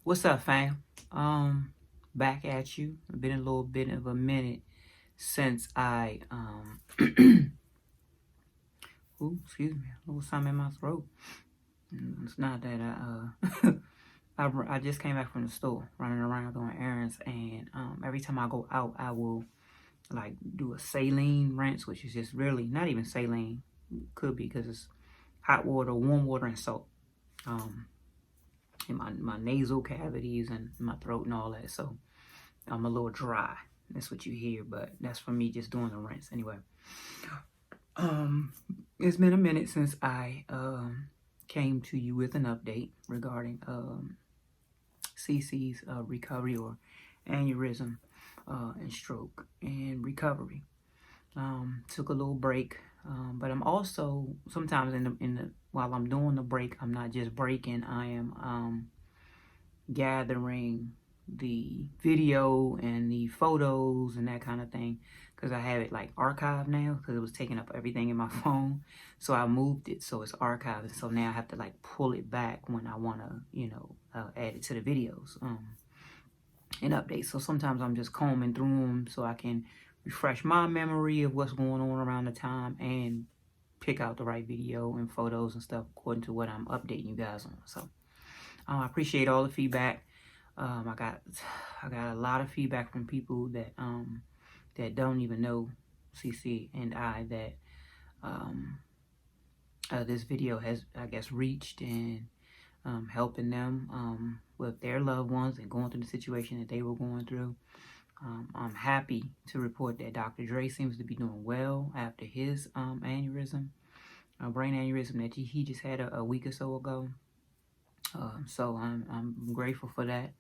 What's up, fam? Back at you. It's been a little bit of a minute since I ooh, excuse me, a little something in my throat. It's not that I just came back from the store, running around doing errands, and every time I go out, I will like do a saline rinse, which is just really not even saline. Could be because it's hot water, warm water, and salt. In my nasal cavities and my throat and all that. So I'm a little dry. That's what you hear, but that's for me just doing the rinse anyway. It's been a minute since I came to you with an update regarding CeCe's recovery or aneurysm and stroke and recovery. Took a little break, but I'm also sometimes in the while I'm doing the break, I'm not just breaking. I am gathering the video and the photos and that kind of thing, because I have it like archived now because it was taking up everything in my phone. So I moved it so it's archived, so now I have to like pull it back when I want to add it to the videos and updates. So sometimes I'm just combing through them so I can refresh my memory of what's going on around the time and pick out the right video and photos and stuff according to what I'm updating you guys on. So I appreciate all the feedback. I got a lot of feedback from people that that don't even know CeCe and I, that this video has, I guess, reached and helping them with their loved ones and going through the situation that they were going through. I'm happy to report that Dr. Dre seems to be doing well after his aneurysm, brain aneurysm that he just had a week or so ago. So I'm grateful for that.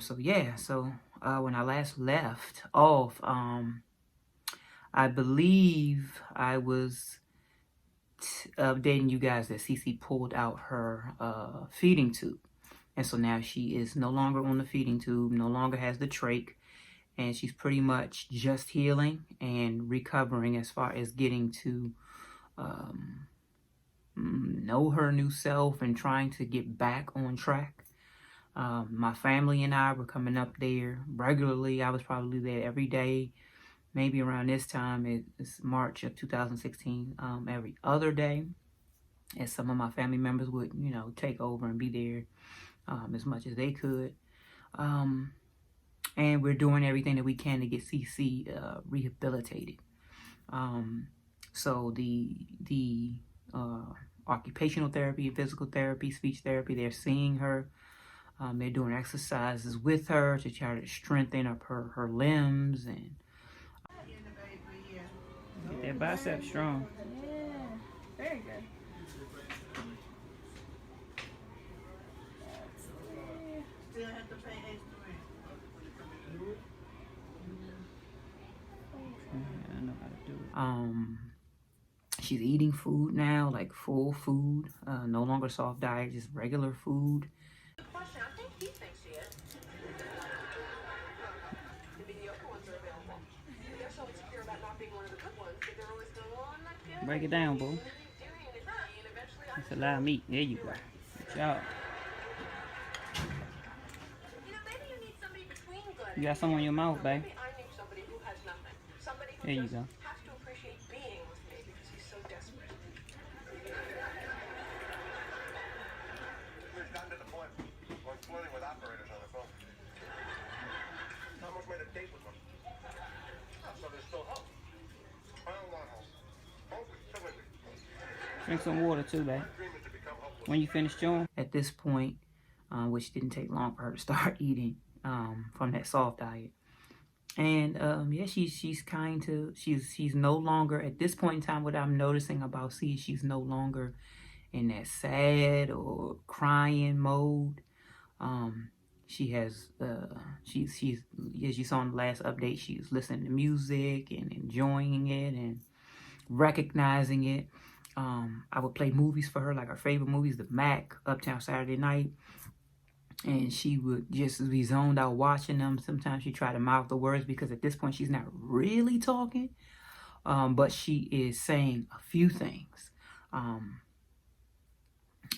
So yeah, so when I last left off, I believe I was updating you guys that CeCe pulled out her feeding tube. And so now she is no longer on the feeding tube, no longer has the trach, and she's pretty much just healing and recovering as far as getting to know her new self and trying to get back on track. My family and I were coming up there regularly. I was probably there every day, maybe around this time. It's March of 2016, every other day. And some of my family members would, take over and be there as much as they could. And we're doing everything that we can to get CeCe rehabilitated. So the occupational therapy, physical therapy, speech therapy, they're seeing her. They're doing exercises with her to try to strengthen up her limbs and get that bicep strong. Yeah, very good. Still have to pay extra rent. I know how to do it. She's eating food now, like full food, no longer soft diet, just regular food. Question, I think he thinks she is. The mediocre ones are available. They're so insecure about not being one of the good ones that they're always going, oh, I'm not good. Break it down, boo. That's a lot of meat. There you go. Good job. Maybe you need somebody between good. You got some on your mouth, babe. Maybe I need somebody who has nothing. Somebody who There you just go. has to appreciate being with me because he's so desperate. We've gotten to the point where I'm flirting with operators on the phone. Almost made a date with them. So there's still hope. Well, not hope. Hope is killing me. Drink some water too, babe. Dream is to become hopeless. When you finish chewing. At this point, which didn't take long for her to start eating from that soft diet. And yeah, she's no longer, at this point in time, what I'm noticing about CeCe, she's no longer in that sad or crying mode. She has she's as you saw in the last update, she's listening to music and enjoying it and recognizing it. I would play movies for her, like her favorite movies, The Mac, Uptown Saturday Night, and she would just be zoned out watching them. Sometimes she tried to mouth the words because at this point she's not really talking, but she is saying a few things,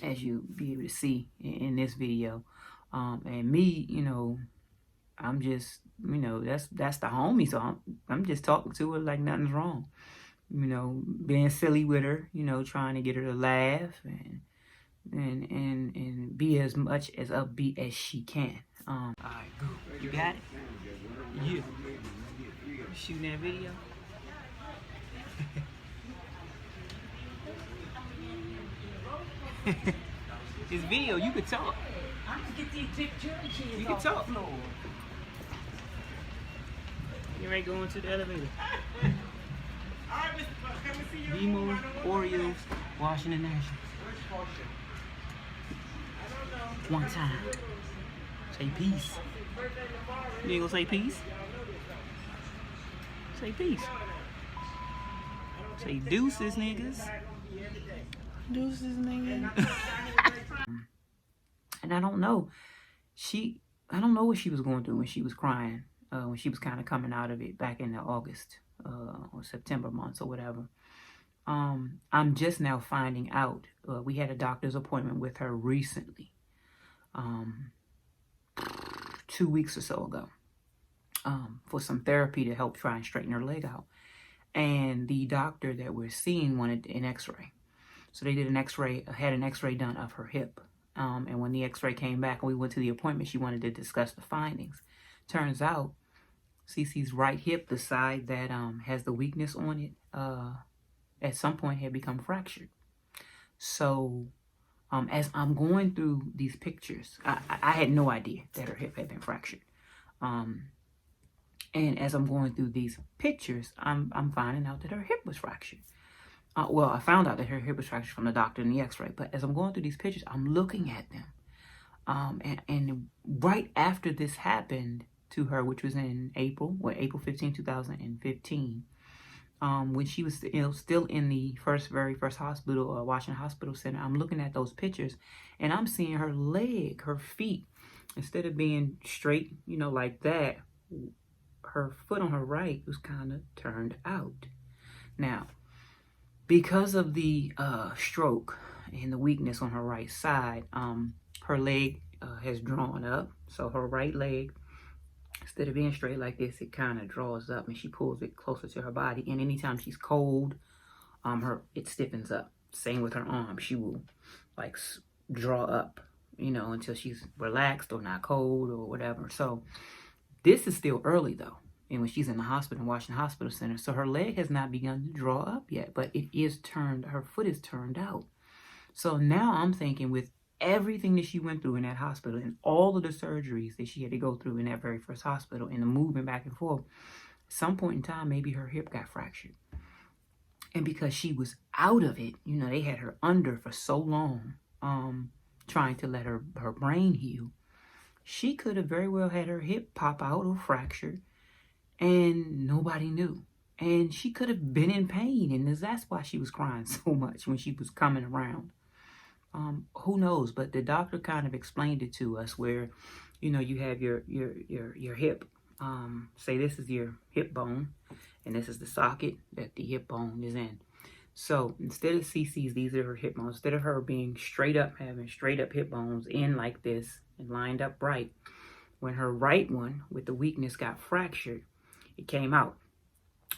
as you be able to see in this video. And me, I'm just, that's the homie. So I'm just talking to her like nothing's wrong. Being silly with her, trying to get her to laugh and be as much as upbeat as she can. All right, go. You got it? Yeah. You shooting that video? This video, you could talk. I'm gonna get these pictures. You can talk. You ready to go into the elevator? Demo, Oreos, Washington National. One time. Say peace. You ain't gonna say peace? Say peace. Say deuces, niggas. Deuces, niggas. And I don't know. I don't know what she was going through when she was crying. When she was kind of coming out of it back in the August or September months or whatever. I'm just now finding out. We had a doctor's appointment with her recently. 2 weeks or so ago. For some therapy to help try and straighten her leg out. And the doctor that we're seeing wanted an x-ray. So they did an x-ray, had an x-ray done of her hip. And when the x-ray came back and we went to the appointment, she wanted to discuss the findings. Turns out, CeCe's right hip, the side that has the weakness on it, at some point had become fractured. So as I'm going through these pictures, I had no idea that her hip had been fractured. And as I'm going through these pictures, I'm finding out that her hip was fractured. Well, I found out that her hip was fractured from the doctor in the x-ray. But as I'm going through these pictures, I'm looking at them. And right after this happened to her, which was in April 15, 2015, when she was still in the very first hospital, Washington Hospital Center, I'm looking at those pictures, and I'm seeing her leg, her feet, instead of being straight, like that, her foot on her right was kind of turned out. Now, because of the stroke and the weakness on her right side, her leg has drawn up. So her right leg, instead of being straight like this, it kind of draws up and she pulls it closer to her body. And anytime she's cold, it stiffens up. Same with her arm. She will like draw up, until she's relaxed or not cold or whatever. So this is still early though. And when she's in the hospital, Washington Hospital Center, so her leg has not begun to draw up yet, but it is turned, her foot is turned out. So now I'm thinking with everything that she went through in that hospital and all of the surgeries that she had to go through in that very first hospital and the moving back and forth, at some point in time, maybe her hip got fractured. And because she was out of it, they had her under for so long, trying to let her brain heal, she could have very well had her hip pop out or fractured. And nobody knew. And she could have been in pain. And that's why she was crying so much when she was coming around. Who knows? But the doctor kind of explained it to us where, you have your hip. Say this is your hip bone. And this is the socket that the hip bone is in. So instead of CeCe's, these are her hip bones. Instead of her being straight up, having straight up hip bones in like this and lined up right. When her right one with the weakness got fractured, it came out,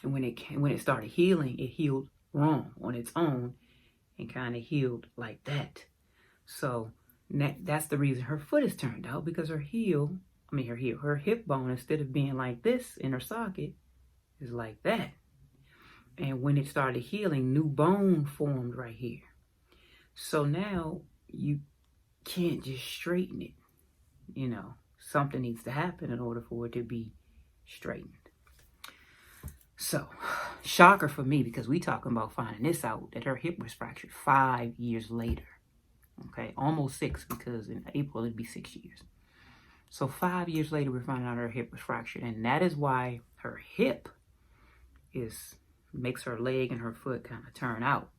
and when it started healing, it healed wrong on its own, and kind of healed like that. So that's the reason her foot is turned out, because her hip bone, instead of being like this in her socket, is like that. And when it started healing, new bone formed right here. So now you can't just straighten it. Something needs to happen in order for it to be straightened. So, shocker for me, because we talking about finding this out, that her hip was fractured 5 years later. Okay, almost 6, because in April it'd be 6 years. So 5 years later, we're finding out her hip was fractured. And that is why her hip makes her leg and her foot kind of turn out.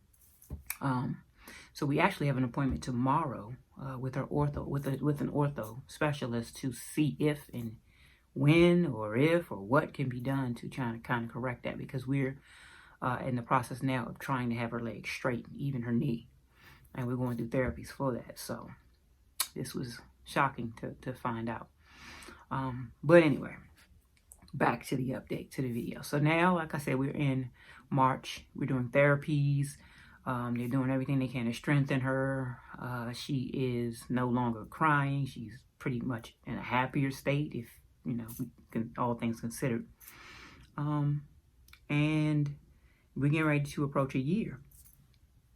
So we actually have an appointment tomorrow with an ortho specialist to see if and when or if or what can be done to try to kind of correct that, because we're in the process now of trying to have her leg straightened, even her knee, and we're going through therapies for that. So this was shocking to find out. But anyway, back to the update, to the video. So now, like I said, we're in March. We're doing therapies. They're doing everything they can to strengthen her. She is no longer crying. She's pretty much in a happier state, if, you know, all things considered. And we're getting ready to approach a year.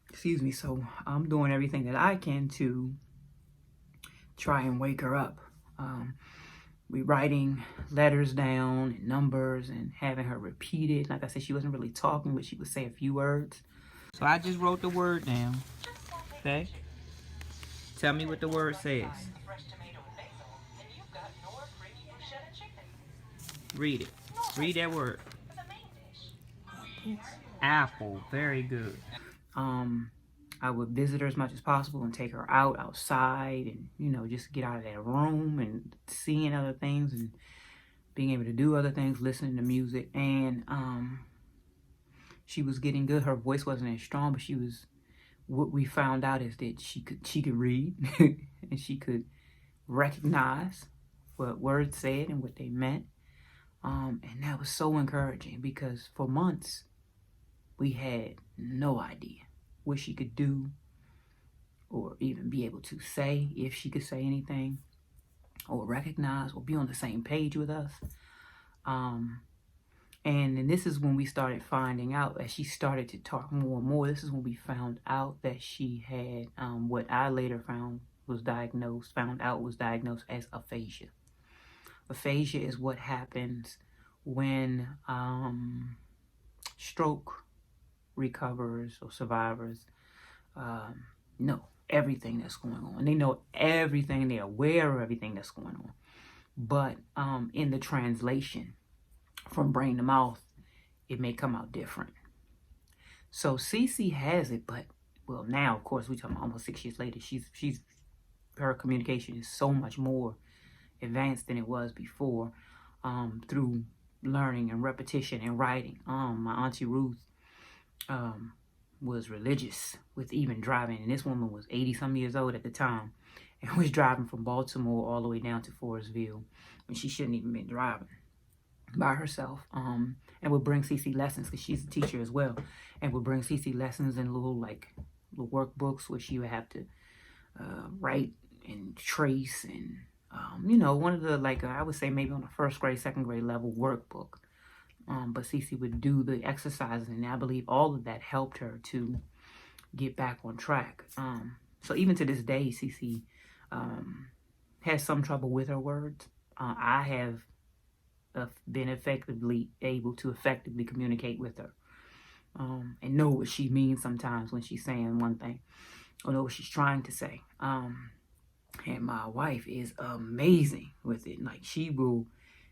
Excuse me. So I'm doing everything that I can to try and wake her up. We're writing letters down and numbers and having her repeat it. Like I said, she wasn't really talking, but she would say a few words. So I just wrote the word down. Okay? Tell me what the word says. Read it. Read that word. Apple. Very good. I would visit her as much as possible and take her outside and, you know, just get out of that room and seeing other things and being able to do other things, listening to music. And she was getting good. Her voice wasn't as strong, but what we found out is that she could read and she could recognize what words said and what they meant. And that was so encouraging, because for months we had no idea what she could do or even be able to say, if she could say anything or recognize or be on the same page with us. And then this is when we started finding out, as she started to talk more and more, this is when we found out that she had what I later found out was diagnosed as aphasia. Aphasia is what happens when stroke recoverers or survivors know everything that's going on. They know everything. They're aware of everything that's going on. But in the translation from brain to mouth, it may come out different. So CeCe has it, but, well, now, of course, we're talking almost 6 years later. Her communication is so much more advanced than it was before, through learning and repetition and writing. My auntie Ruth was religious with even driving, and this woman was 80-some years old at the time and was driving from Baltimore all the way down to Forestville when she shouldn't even been driving, by herself. And would bring CeCe lessons, because she's a teacher as well, and would bring CeCe lessons in little workbooks where she would have to write and trace and one of the, I would say maybe on a first grade, second grade level workbook. But CeCe would do the exercises, and I believe all of that helped her to get back on track. So even to this day, CeCe has some trouble with her words. I have been able to effectively communicate with her and know what she means sometimes when she's saying one thing, or know what she's trying to say. And my wife is amazing with it.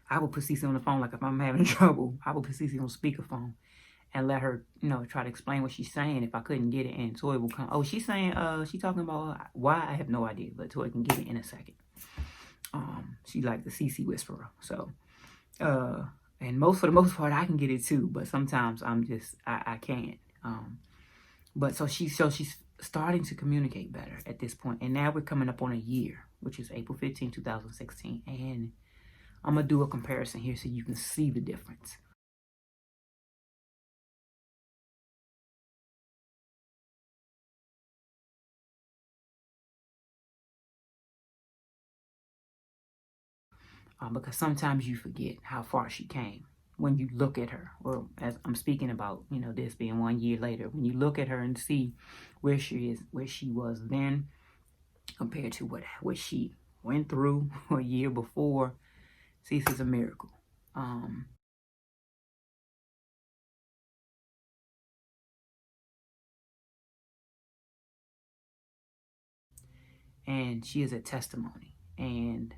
I will put CeCe on the phone. If I'm having trouble, I will put CeCe on speakerphone and let her, try to explain what she's saying if I couldn't get it. And Toy will come. Oh, she's saying, she's talking about why? I have no idea, but Toy can get it in a second. She's like the CeCe whisperer. So, and for the most part, I can get it too, but sometimes I can't. But so she's starting to communicate better at this point. And now we're coming up on a year, which is April 15, 2016. And I'm going to do a comparison here so you can see the difference. Because sometimes you forget how far she came when you look at her, or as I'm speaking about, this being 1 year later, when you look at her and see where she was then compared to what she went through a year before. CeCe's a miracle. And she is a testimony. And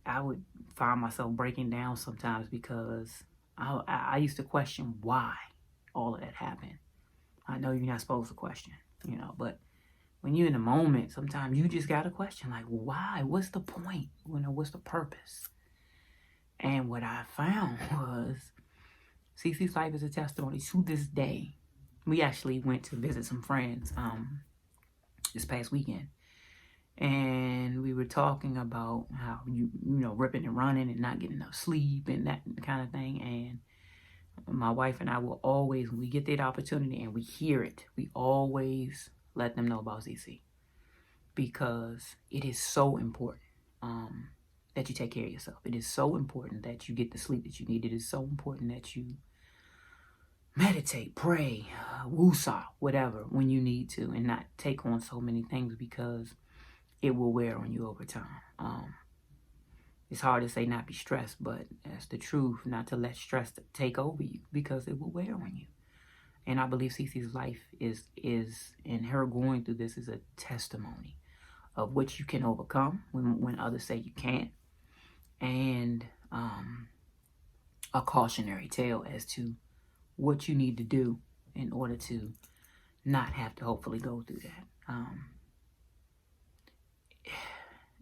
I would find myself breaking down sometimes, because I used to question why all of that happened. I know you're not supposed to question, but when you're in the moment, sometimes you just got to question, why? What's the point? What's the purpose? And what I found was CeCe's life is a testimony to this day. We actually went to visit some friends this past weekend. And we were talking about how you know, ripping and running and not getting enough sleep and that kind of thing. And my wife and I will always, when we get that opportunity and we hear it, we always let them know about CeCe, because it is so important that you take care of yourself. It is so important that you get the sleep that you need. It is so important that you meditate, pray, woosah, whatever, when you need to, and not take on so many things, because it will wear on you over time. It's hard to say not be stressed, but that's the truth, not to let stress take over you, because it will wear on you. And I believe CeCe's life is and her going through this is a testimony of what you can overcome when others say you can't, and a cautionary tale as to what you need to do in order to not have to hopefully go through that.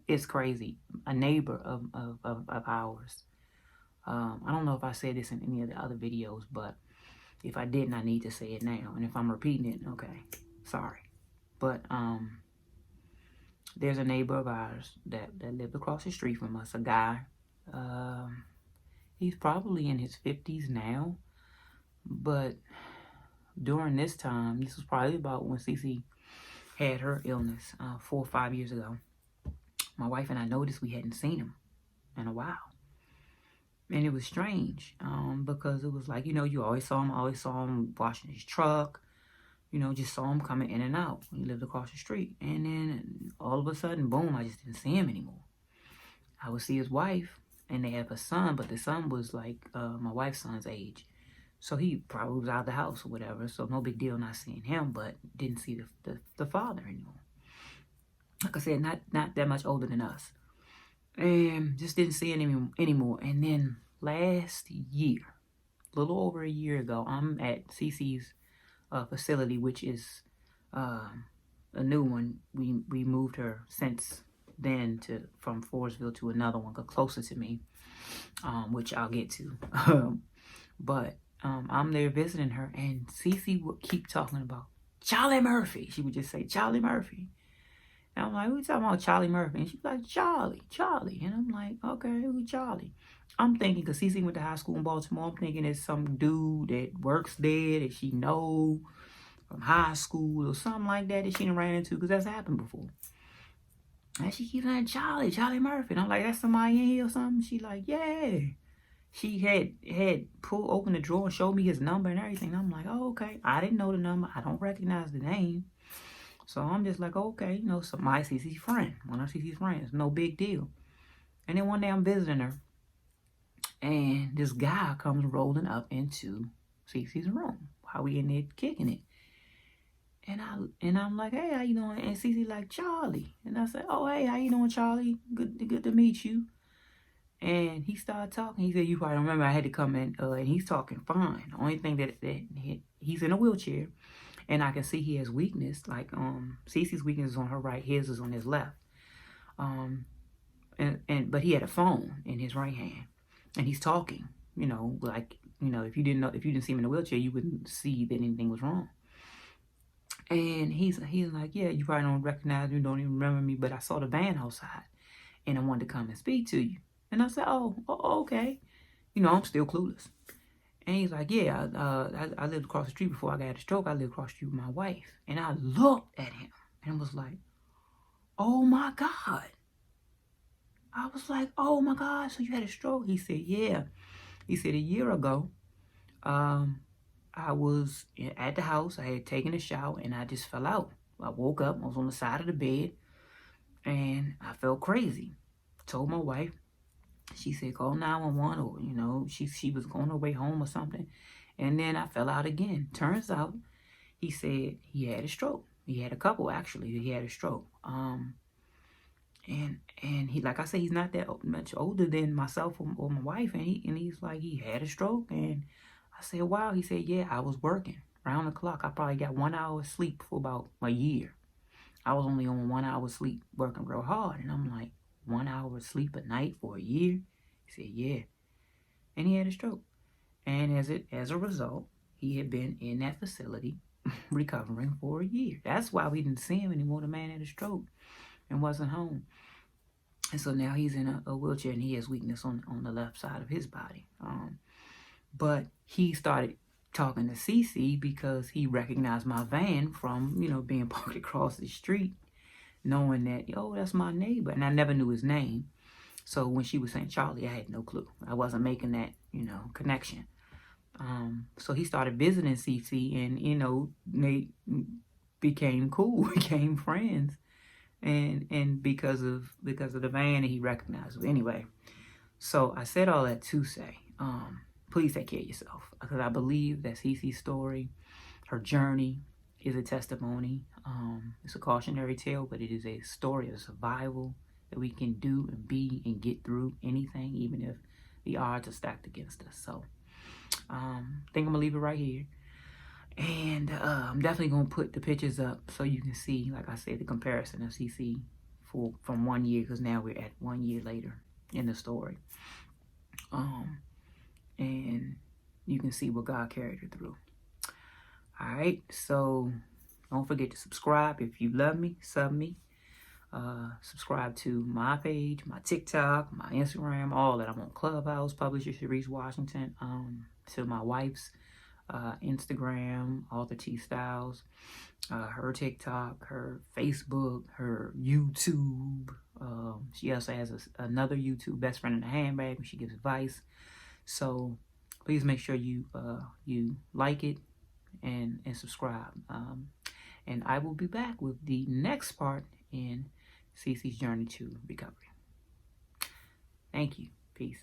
It's crazy. A neighbor of ours, I don't know if I said this in any of the other videos, but if I didn't, I need to say it now. And if I'm repeating it, okay, sorry. But there's a neighbor of ours that lived across the street from us, a guy. He's probably in his 50s now, but during this time, this was probably about when CeCe had her illness 4 or 5 years ago. My wife and I noticed we hadn't seen him in a while. And it was strange because it was like, you know, you always saw him washing his truck, you know, just saw him coming in and out when he lived across the street. And then all of a sudden, boom, I just didn't see him anymore. I would see his wife, and they have a son, but the son was like my wife's son's age. So he probably was out of the house or whatever, so no big deal not seeing him, but didn't see the father anymore. Like I said, not that much older than us. And just didn't see him anymore. And then last year, a little over a year ago, I'm at CeCe's facility, which is a new one. We moved her since then from Forestville to another one, closer to me, which I'll get to. But I'm there visiting her, and CeCe would keep talking about Charlie Murphy. She would just say, Charlie Murphy. And I'm like, who you talking about, Charlie Murphy? And she's like, Charlie. And I'm like, okay, who's Charlie? I'm thinking, because CeCe went to high school in Baltimore, I'm thinking it's some dude that works there that she know from high school or something like that she done ran into, because that's happened before. And she keeps saying, Charlie Murphy. And I'm like, that's somebody in here or something? She like, yeah. She had opened the drawer and showed me his number and everything. And I'm like, oh, okay. I didn't know the number. I don't recognize the name. So I'm just like, okay, you know, my CeCe's friend. One of CeCe's friends. No big deal. And then one day I'm visiting her, and this guy comes rolling up into CeCe's room while we in there kicking it. And I'm like, hey, how you doing? And CeCe like, Charlie. And I said, oh, hey, how you doing, Charlie? Good to meet you. And he started talking. He said, you probably remember I had to come in, and he's talking fine. The only thing that he's in a wheelchair, and I can see he has weakness. Like CeCe's weakness is on her right, his is on his left. But he had a phone in his right hand, and he's talking. You know, like, you know, if you didn't see him in a wheelchair, you wouldn't see that anything was wrong. And he's like, yeah, you probably don't recognize me, don't even remember me, but I saw the van outside, and I wanted to come and speak to you. And I said, oh, okay. You know, I'm still clueless. And he's like, yeah, I lived across the street before I got a stroke. I lived across the street with my wife. And I looked at him and was like, oh, my God. I was like, oh, my God, so you had a stroke? He said, yeah. He said, a year ago, I was at the house. I had taken a shower, and I just fell out. I woke up. I was on the side of the bed, and I felt crazy. Told my wife. She said, call 911, or, you know, she was on her way home or something. And then I fell out again. Turns out, he said he had a stroke. He had a couple, actually. He had a stroke. And he, like I said, he's not that much older than myself or my wife. And he's like, he had a stroke. And I said, wow. He said, yeah, I was working round the clock. I probably got 1 hour of sleep for about a year. I was only on 1 hour sleep, working real hard. And I'm like, 1 hour of sleep a night for a year? He said, yeah. And he had a stroke. And as a result, he had been in that facility recovering for a year. That's why we didn't see him anymore. The man had a stroke and wasn't home. And so now he's in a wheelchair, and he has weakness on the left side of his body. But he started talking to CeCe because he recognized my van from, being parked across the street, knowing that, that's my neighbor. And I never knew his name. So when she was saying Charlie, I had no clue. I wasn't making that, connection. So he started visiting CeCe, and, they became cool, became friends. And because of the van, he recognized it. Anyway, so I said all that to say, please take care of yourself, because I believe that CeCe's story, her journey, is a testimony. It's a cautionary tale, but it is a story of survival, that we can do and be and get through anything, even if the odds are stacked against us. So I think I'm gonna leave it right here. And I'm definitely going to put the pictures up so you can see, like I said, the comparison of CeCe from 1 year, because now we're at 1 year later in the story. And you can see what God carried her through. All right, so don't forget to subscribe if you love me, sub me. Subscribe to my page, my TikTok, my Instagram, all that. I'm on Clubhouse, Publisher Charisse Washington, to my wife's Instagram, Author T Styles, her TikTok, her Facebook, her YouTube. She also has another YouTube, Best Friend in a Handbag, where she gives advice. So please make sure you like it and subscribe. And I will be back with the next part in CeCe's journey to recovery. Thank you. Peace.